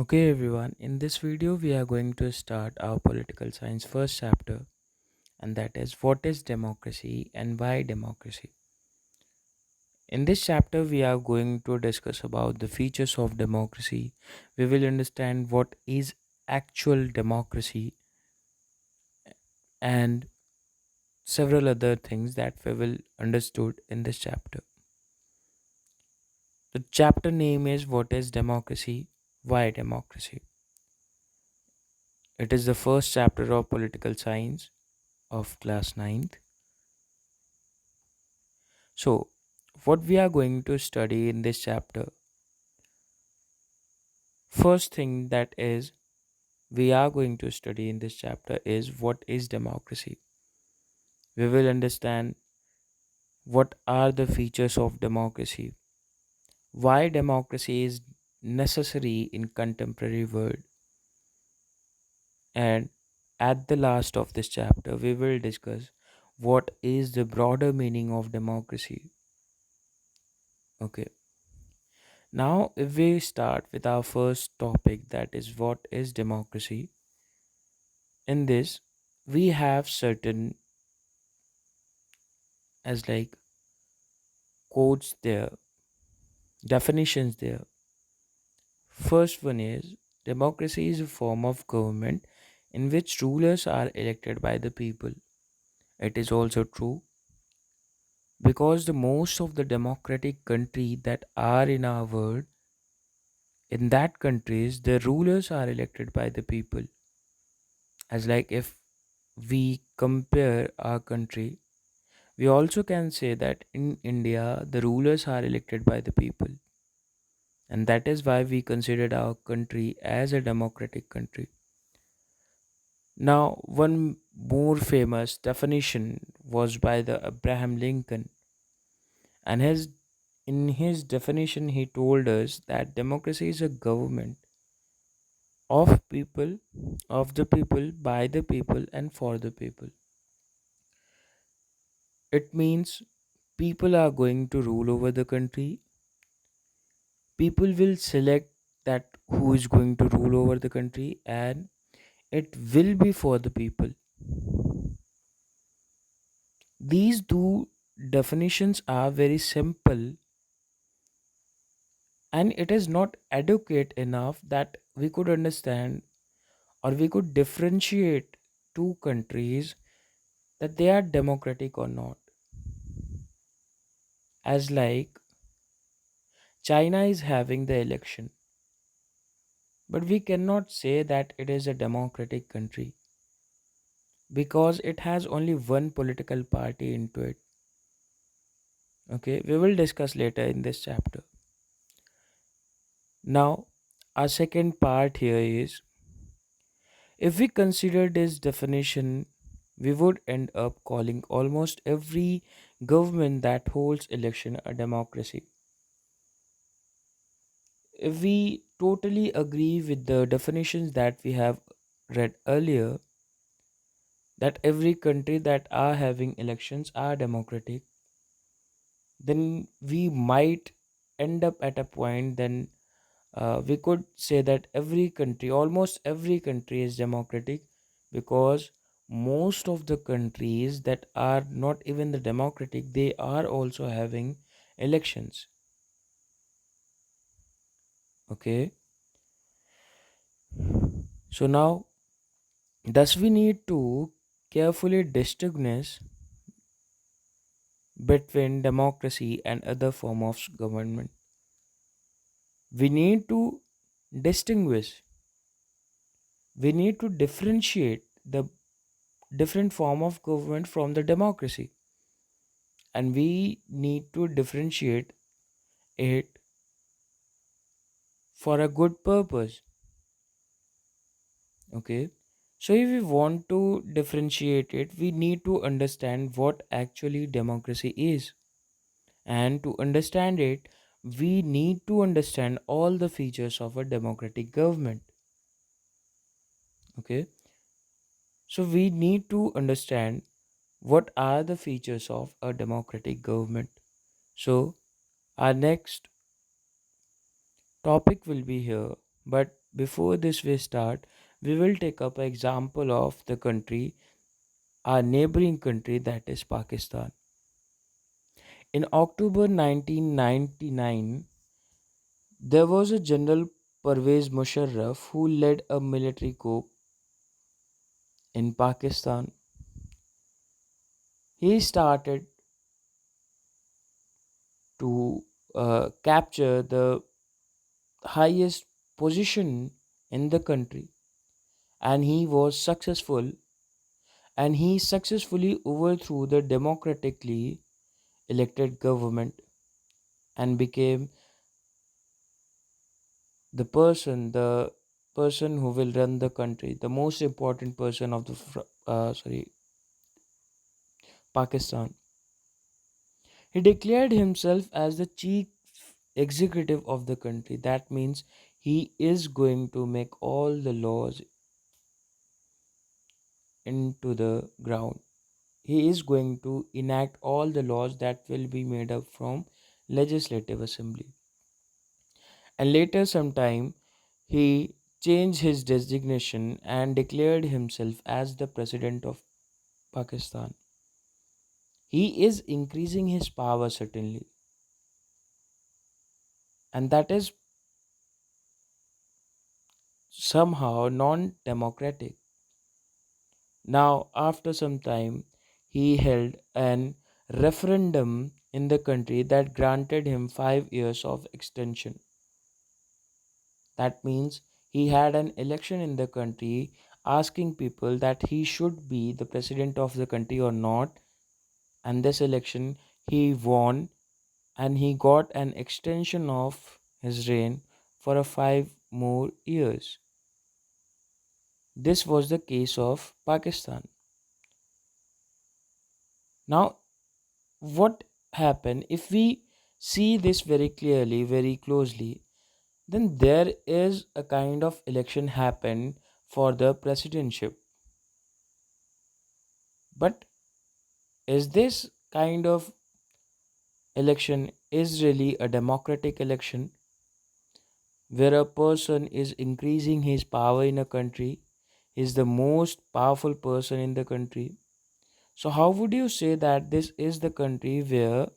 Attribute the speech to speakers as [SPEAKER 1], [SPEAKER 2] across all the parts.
[SPEAKER 1] Okay everyone, in this video we are going to start our political science first chapter, and that is what is democracy and why democracy. In this chapter we are going to discuss about the features of democracy. We will understand what is actual democracy and several other things that we will understood in this chapter. The chapter name is what is democracy, why democracy. It is the first chapter of political science of class ninth. So, what we are going to study in this chapter, first thing that is we are going to study in this chapter is what is democracy. We will understand what are the features of democracy, why democracy is necessary in contemporary world, and at the last of this chapter we will discuss what is the broader meaning of democracy. Okay. Now, if we start with our first topic, that is what is democracy. In this, we have certain as like codes there, definitions there. First one is democracy is a form of government in which rulers are elected by the people. It is also true because the most of the democratic country that are in our world, in that countries the rulers are elected by the people. As like if we compare our country, we also can say that in India, the rulers are elected by the people. And that is why we considered our country as a democratic country. Now, one more famous definition was by the Abraham Lincoln. And in his definition, he told us that democracy is a government of people, of the people, by the people, and for the people. It means people are going to rule over the country. People will select that who is going to rule over the country, and it will be for the people. These two definitions are very simple, and it is not adequate enough that we could understand or we could differentiate two countries that they are democratic or not. As like China is having the election, but we cannot say that it is a democratic country because it has only one political party into it. Okay, we will discuss later in this chapter. Now, our second part here is if we consider this definition, we would end up calling almost every government that holds election a democracy. If we totally agree with the definitions that we have read earlier, that every country that are having elections are democratic, then we might end up at a point then we could say that every country, almost every country is democratic because most of the countries that are not even the democratic, they are also having elections. Okay. So now, thus we need to carefully distinguish between democracy and other form of government. We need to distinguish, we need to differentiate the different form of government from the democracy, and we need to differentiate it for a good purpose. Okay, so if we want to differentiate it, we need to understand what actually democracy is, and to understand it we need to understand all the features of a democratic government. Okay, so we need to understand what are the features of a democratic government. So our next topic will be here, But before this we start, we will take up an example of the country, our neighboring country, that is Pakistan. In October 1999, there was a General Pervez Musharraf who led a military coup in Pakistan. He started to capture the highest position in the country, and he was successful, and he successfully overthrew the democratically elected government and became the person who will run the country, the most important person of the Pakistan. He declared himself as the chief executive of the country. That means he is going to make all the laws into the ground. He is going to enact all the laws that will be made up from legislative assembly. And later sometime he changed his designation and declared himself as the president of Pakistan. He is increasing his power certainly, and that is somehow non democratic. Now, after some time, he held an referendum in the country that granted him 5 years of extension. That means he had an election in the country asking people that he should be the president of the country or not. And this election he won, and he got an extension of his reign for a 5 more years. This was the case of Pakistan. Now, what happened if we see this very clearly, very closely, then there is a kind of election happened for the presidency. But is this kind of election is really a democratic election where a person is increasing his power in a country, is the most powerful person in the country? So how would you say that this is the country where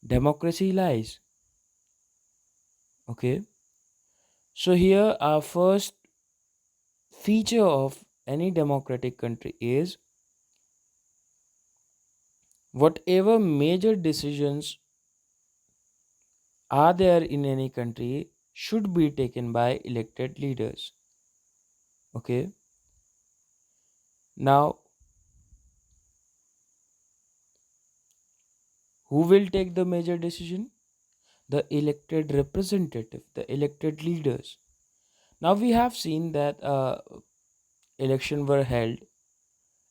[SPEAKER 1] democracy lies? Okay, so here our first feature of any democratic country is whatever major decisions are there in any country should be taken by elected leaders. Okay, now who will take the major decision? The elected representative, the elected leaders. Now we have seen that election were held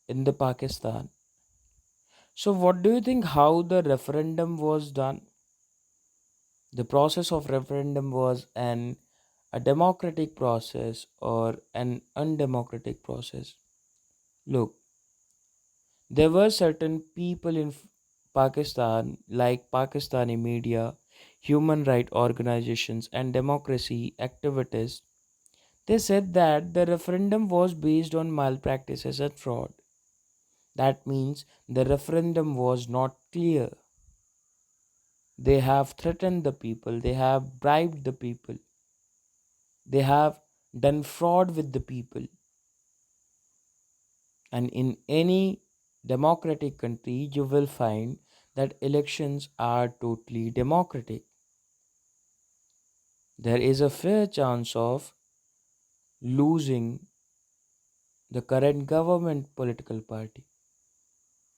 [SPEAKER 1] in the Pakistan. So what do you think how the referendum was done? The process of referendum was an a democratic process or an undemocratic process? Look, there were certain people in Pakistan, like Pakistani media, human rights organizations, and democracy activists. They said that the referendum was based on malpractices and fraud. That means the referendum was not clear. They have threatened the people, they have bribed the people, they have done fraud with the people. And in any democratic country, you will find that elections are totally democratic. There is a fair chance of losing the current government political party.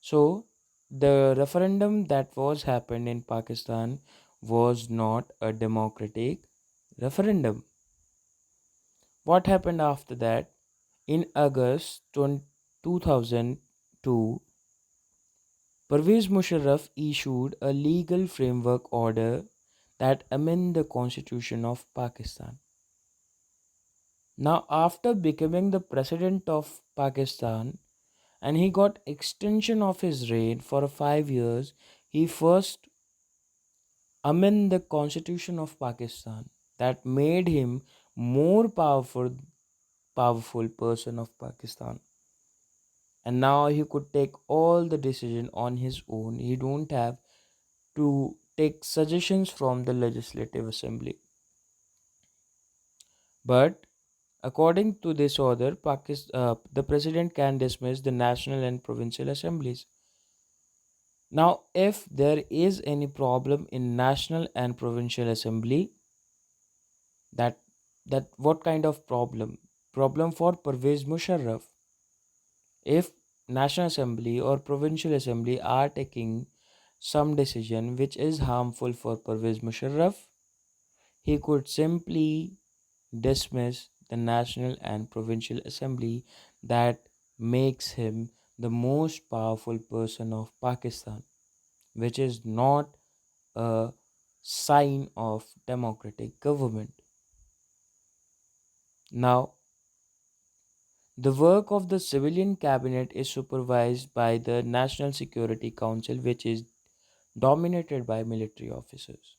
[SPEAKER 1] So, the referendum that was happened in Pakistan was not a democratic referendum. What happened after that? In August 2002, Pervez Musharraf issued a legal framework order that amend the constitution of Pakistan. Now, after becoming the president of Pakistan, and he got extension of his reign for 5 years, he first amend the constitution of Pakistan. that made him more powerful person of Pakistan. And now he could take all the decision on his own. He don't have to take suggestions from the legislative assembly. But according to this order, the president can dismiss the national and provincial assemblies. Now, if there is any problem in national and provincial assembly, that what kind of problem? Problem for Pervez Musharraf. If national assembly or provincial assembly are taking some decision which is harmful for Pervez Musharraf, he could simply dismiss the national and provincial assembly. That makes him the most powerful person of Pakistan, which is not a sign of democratic government. Now, the work of the civilian cabinet is supervised by the National Security Council, which is dominated by military officers.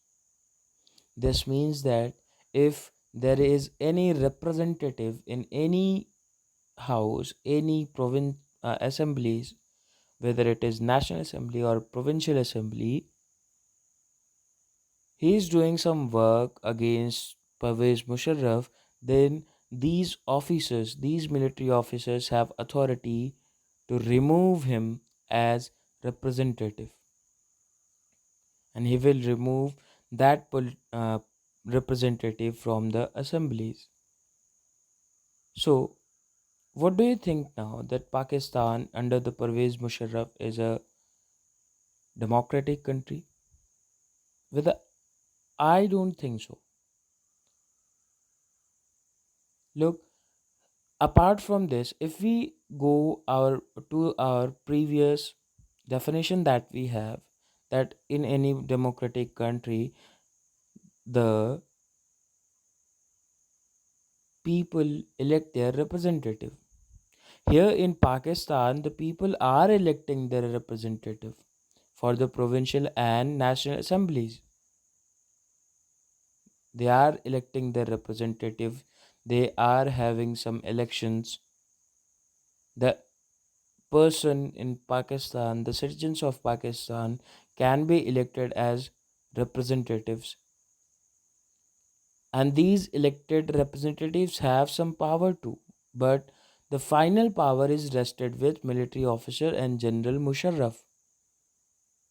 [SPEAKER 1] This means that if there is any representative in any house, any province assemblies, whether it is National Assembly or Provincial Assembly, he is doing some work against Pervez Musharraf, then these officers, these military officers, have authority to remove him as representative, and he will remove that representative from the assemblies. So, what do you think now that Pakistan under the Pervez Musharraf is a democratic country? Whether I don't think so. Look, apart from this, if we go our to our previous definition that we have, that in any democratic country the people elect their representative. Here in Pakistan, the people are electing their representative for the provincial and national assemblies. They are electing their representative. They are having some elections. The person in Pakistan, the citizens of Pakistan, can be elected as representatives, and these elected representatives have some power too. But the final power is rested with military officer and General Musharraf.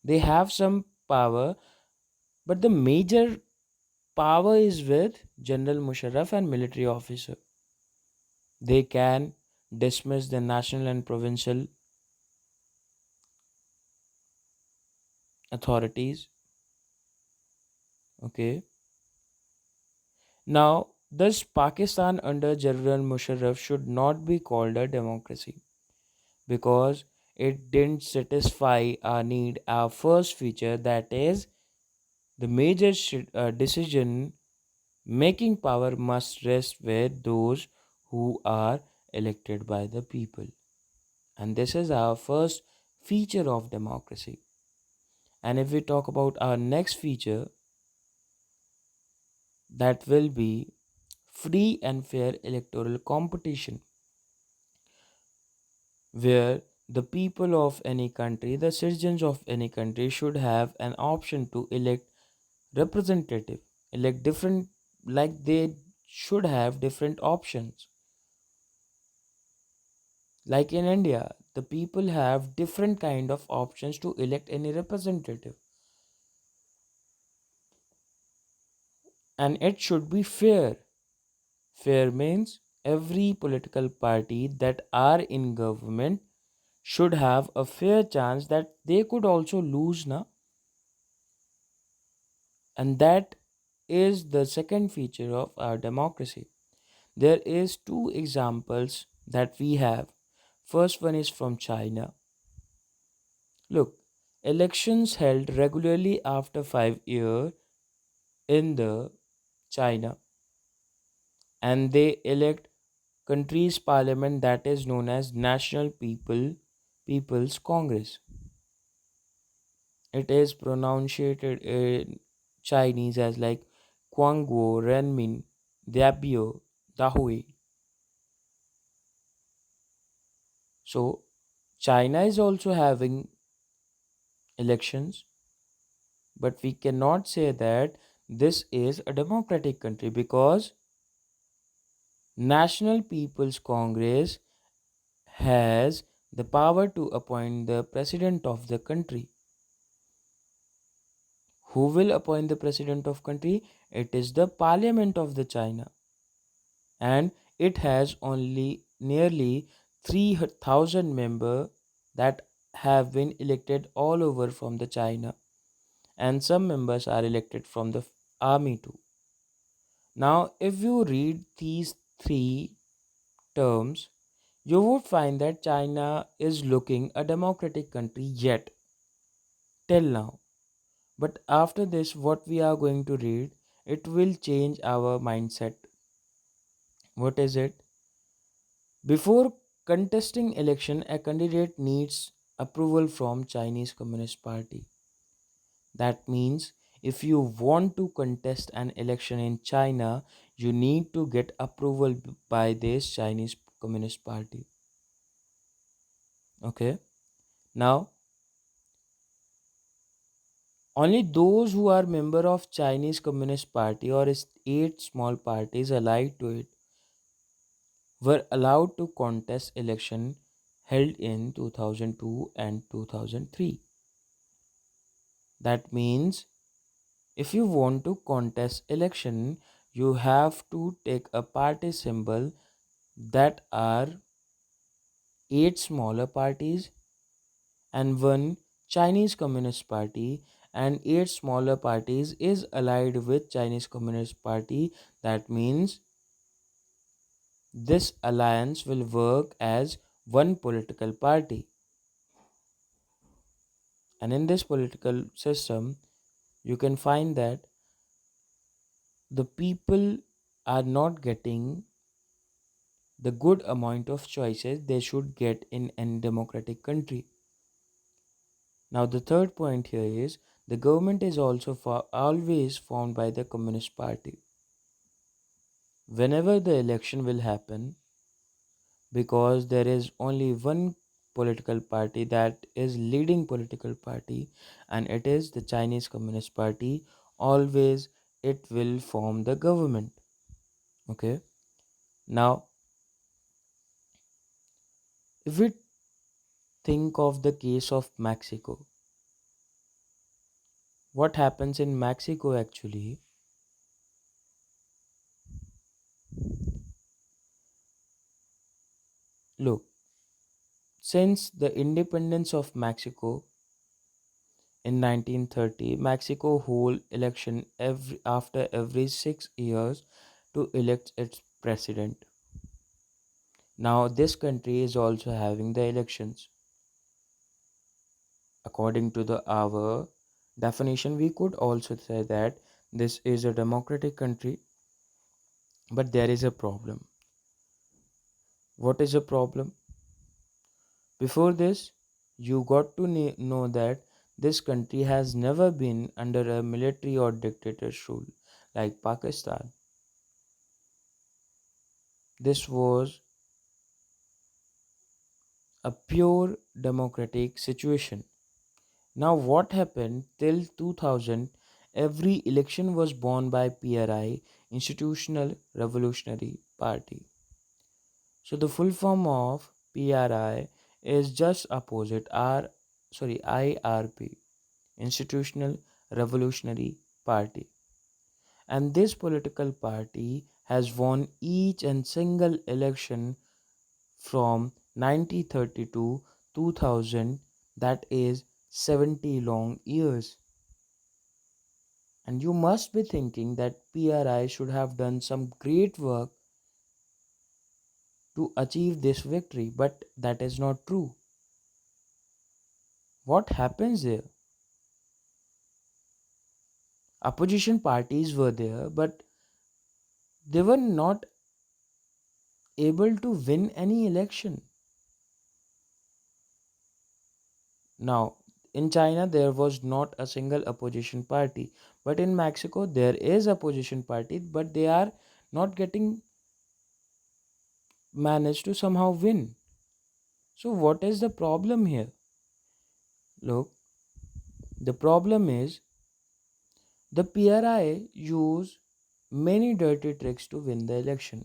[SPEAKER 1] They have some power, but the major power is with General Musharraf and military officer. They can dismiss the national and provincial authorities. Okay. Now, thus Pakistan under General Musharraf should not be called a democracy because it didn't satisfy our need, our first feature, that is the major decision making power must rest with those who are elected by the people. And this is our first feature of democracy. And if we talk about our next feature, that will be free and fair electoral competition, where the people of any country, the citizens of any country, should have an option to elect representative, elect different, like they should have different options. Like in India, the people have different kind of options to elect any representative, and it should be fair. Fair means every political party that are in government should have a fair chance that they could also lose now. And that is the second feature of our democracy. There is two examples that we have. First one is from China. Look, elections held regularly after 5 years in the China, and they elect country's parliament, that is known as National People's Congress. It is pronounced in Chinese as like Guangguo, Renmin, Diabio, Dahui. So China is also having elections, but we cannot say that this is a democratic country because National People's Congress has the power to appoint the president of the country. Who will appoint the president of country? It is the parliament of the China, and it has only nearly 3,000 members that have been elected all over from the China, and some members are elected from the army too. Now, if you read these three terms, you would find that China is looking a democratic country yet till now. But after this, what we are going to read, it will change our mindset. What is it? Before contesting election, a candidate needs approval from Chinese Communist Party. That means if you want to contest an election in China, you need to get approval by this Chinese Communist Party. Okay. Now, only those who are member of Chinese Communist Party or its 8 small parties allied to it were allowed to contest election held in 2002 and 2003. That means if you want to contest election, you have to take a party symbol that are 8 smaller parties and one Chinese Communist Party, and 8 smaller parties is allied with Chinese Communist Party. That means this alliance will work as one political party. And in this political system, you can find that the people are not getting the good amount of choices they should get in any democratic country. Now, the third point here is the government is also always formed by the Communist Party. Whenever the election will happen, because there is only one political party that is leading political party, and it is the Chinese Communist Party, always it will form the government. Okay. Now, if we think of the case of Mexico, what happens in Mexico actually? Look, since the independence of Mexico in 1930, Mexico hold election after every 6 years to elect its president. Now, this country is also having the elections. According to the our definition, we could also say that this is a democratic country, but there is a problem. What is a problem? Before this, you got to know that this country has never been under a military or dictator's rule like Pakistan. This was a pure democratic situation. Now, what happened till 2000? Every election was won by PRI, Institutional Revolutionary Party. So the full form of PRI is just opposite IRP, Institutional Revolutionary Party. And this political party has won each and single election from 1930 to 2000, that is 70 long years. And you must be thinking that PRI should have done some great work to achieve this victory, but that is not true. What happens there? Opposition parties were there, but they were not able to win any election. Now, in China, there was not a single opposition party, But in Mexico there is opposition party, but they are not getting managed to somehow win. So what is the problem here? Look, the problem is the PRI use many dirty tricks to win the election.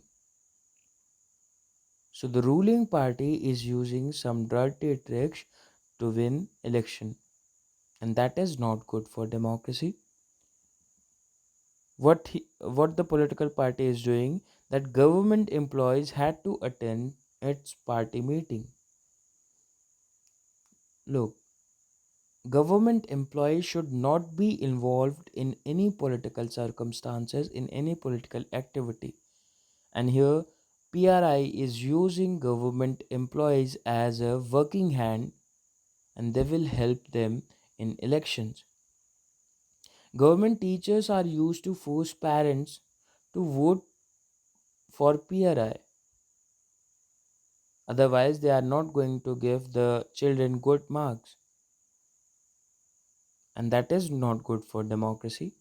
[SPEAKER 1] So the ruling party is using some dirty tricks to win election, and that is not good for democracy. What the political party is doing, that government employees had to attend its party meeting. Look, government employees should not be involved in any political circumstances, in any political activity. And here, PRI is using government employees as a working hand, and they will help them in elections. Government teachers are used to force parents to vote for PRI. Otherwise, they are not going to give the children good marks. And that is not good for democracy.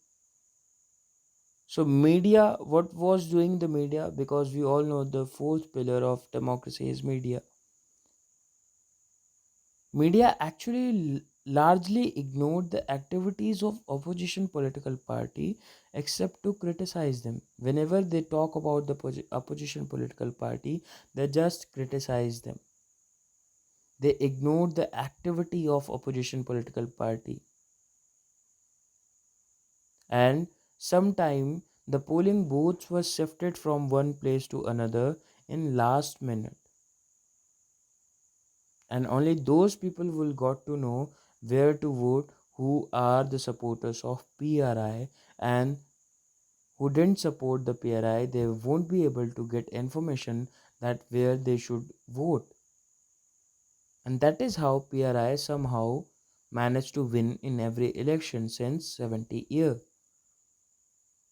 [SPEAKER 1] So, media, what was doing the media? Because we all know the fourth pillar of democracy is media. Media actually largely ignored the activities of opposition political party except to criticize them. Whenever they talk about the opposition political party, they just criticize them. They ignored the activity of opposition political party. And sometime the polling booths were shifted from one place to another in last minute, and only those people will got to know where to vote who are the supporters of PRI, and who didn't support the PRI, they won't be able to get information that where they should vote. And that is how PRI somehow managed to win in every election since 70 years.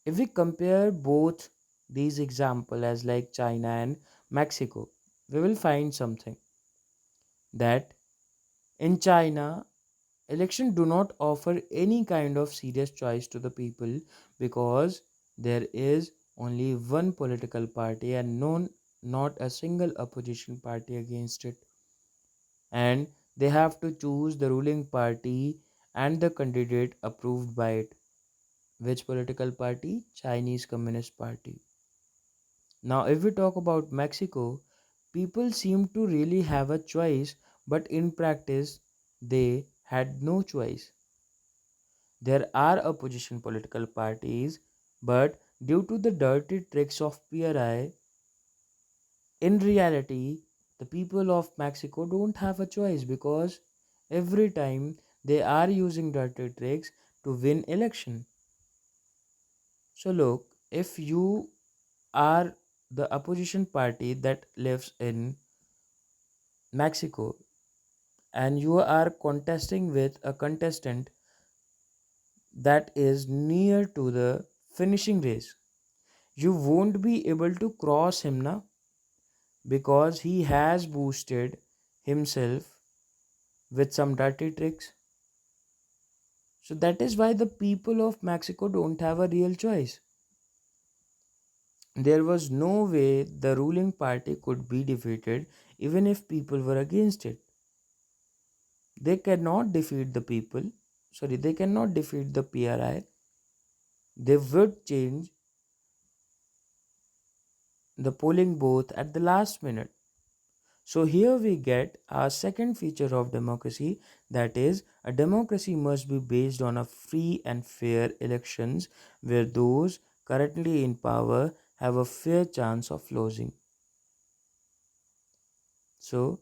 [SPEAKER 1] If we compare both these examples as like China and Mexico, we will find something that in China, election do not offer any kind of serious choice to the people, because there is only one political party and not a single opposition party against it, and they have to choose the ruling party and the candidate approved by it. Which political party? Chinese Communist Party. Now, if we talk about Mexico, people seem to really have a choice, but in practice, they had no choice. There are opposition political parties, but due to the dirty tricks of PRI, in reality, the people of Mexico don't have a choice, because every time they are using dirty tricks to win election. So look, if you are the opposition party that lives in Mexico and you are contesting with a contestant that is near to the finishing race, you won't be able to cross him now, because he has boosted himself with some dirty tricks. So that is why the people of Mexico don't have a real choice. There was no way the ruling party could be defeated even if people were against it. They cannot defeat the people. Sorry, they cannot defeat the PRI. They would change the polling booth at the last minute. So here we get our second feature of democracy, that is, a democracy must be based on a free and fair elections where those currently in power have a fair chance of losing. So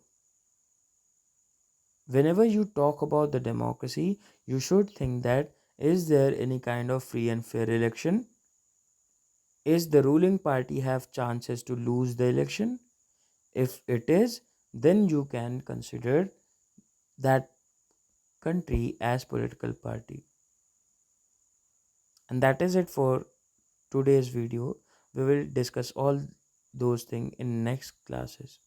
[SPEAKER 1] whenever you talk about the democracy, you should think that, is there any kind of free and fair election? Is the ruling party have chances to lose the election? If it is, then you can consider that country as political party. And that is it for today's video. We will discuss all those things in next classes.